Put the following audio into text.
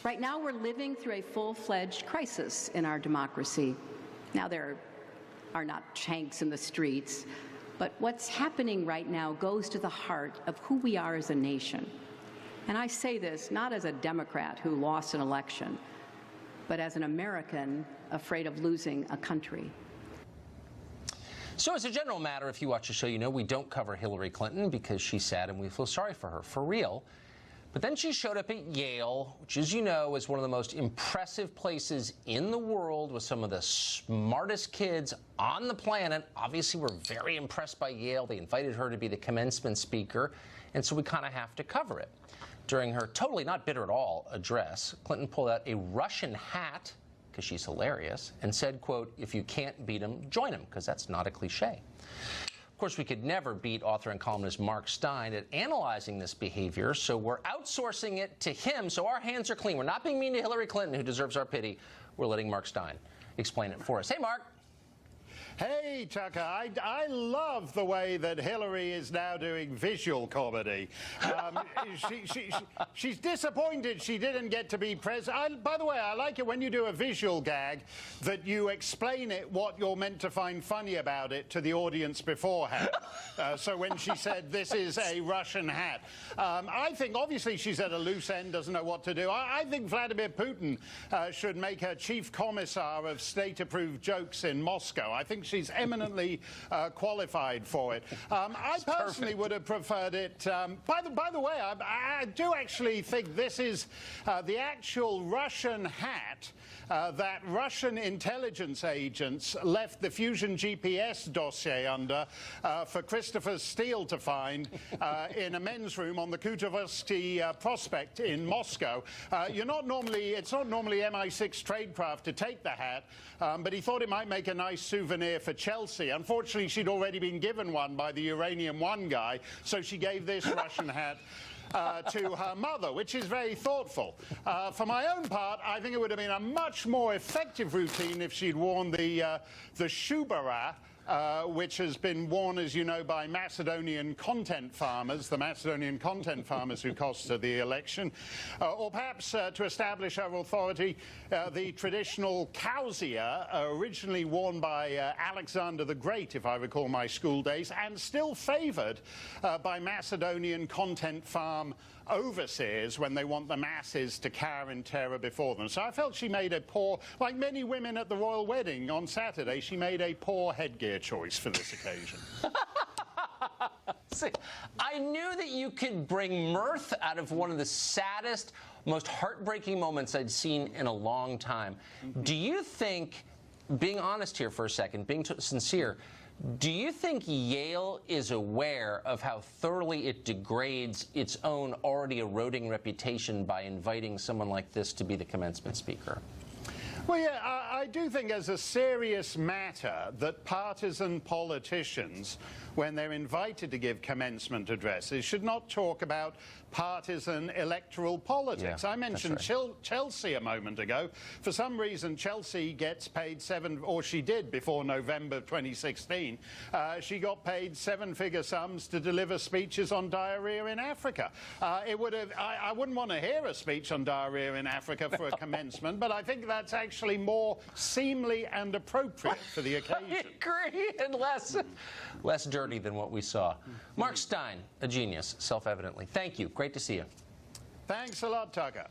Right now, we're living through a full-fledged crisis in our democracy. Now, there are not tanks in the streets, but what's happening right now goes to the heart of who we are as a nation. And I say this not as a Democrat who lost an election, but as an American afraid of losing a country. So as a general matter, if you watch the show, you know we don't cover Hillary Clinton because she's sad and we feel sorry for her, for real. But then she showed up at Yale, which, as you know, is one of the most impressive places in the world with some of the smartest kids on the planet. Obviously, we're very impressed by Yale. They invited her to be the commencement speaker, and so we kind of have to cover it. During her totally not bitter at all address, Clinton pulled out a Russian hat, because she's hilarious, and said, quote, "If you can't beat them, join them," because that's not a cliche. Of course, we could never beat author and columnist Mark Stein at analyzing this behavior, so we're outsourcing it to him, so our hands are clean. We're not being mean to Hillary Clinton, who deserves our pity. We're letting Mark Stein explain it for us. Hey, Mark. Hey, Tucker, I love the way that Hillary is now doing visual comedy. She's disappointed she didn't get to be president. By the way, I like it when you do a visual gag that you explain it, what you're meant to find funny about it, to the audience beforehand. So when she said, "This is a Russian hat," I think, obviously, she's at a loose end, doesn't know what to do. I think Vladimir Putin should make her chief commissar of state-approved jokes in Moscow. I think she's eminently qualified for it. I personally would have preferred it. By the way, I do actually think this is the actual Russian hat that Russian intelligence agents left the Fusion GPS dossier under for Christopher Steele to find in a men's room on the Kutuzovsky Prospect in Moscow. It's not normally MI6 tradecraft to take the hat, but he thought it might make a nice souvenir for Chelsea. Unfortunately, she'd already been given one by the Uranium One guy, so she gave this Russian hat to her mother, which is very thoughtful. For my own part, I think it would have been a much more effective routine if she'd worn the Shubara, which has been worn, as you know, by Macedonian content farmers, the Macedonian content farmers who cost her the election, or perhaps to establish her authority, the traditional kausia, originally worn by Alexander the Great, if I recall my school days, and still favored by Macedonian content farm overseers when they want the masses to cower in terror before them. So I felt she made a poor, like many women at the royal wedding on Saturday, she made a poor headgear choice for this occasion. See, I knew that you could bring mirth out of one of the saddest, most heartbreaking moments I'd seen in a long time. Do you think, being honest here for a second, being sincere, do you think Yale is aware of how thoroughly it degrades its own already eroding reputation by inviting someone like this to be the commencement speaker? Well, yeah, I do think as a serious matter that partisan politicians, when they're invited to give commencement addresses, should not talk about partisan electoral politics. Yeah, I mentioned Chelsea a moment ago. For some reason, Chelsea gets paid she did before November 2016, she got paid seven-figure sums to deliver speeches on diarrhea in Africa. I wouldn't want to hear a speech on diarrhea in Africa for a commencement, but I think that's actually more seemly and appropriate for the occasion. I agree, and less dirty than what we saw. Mark Stein, a genius, self-evidently. Thank you. Great to see you. Thanks a lot, Tucker.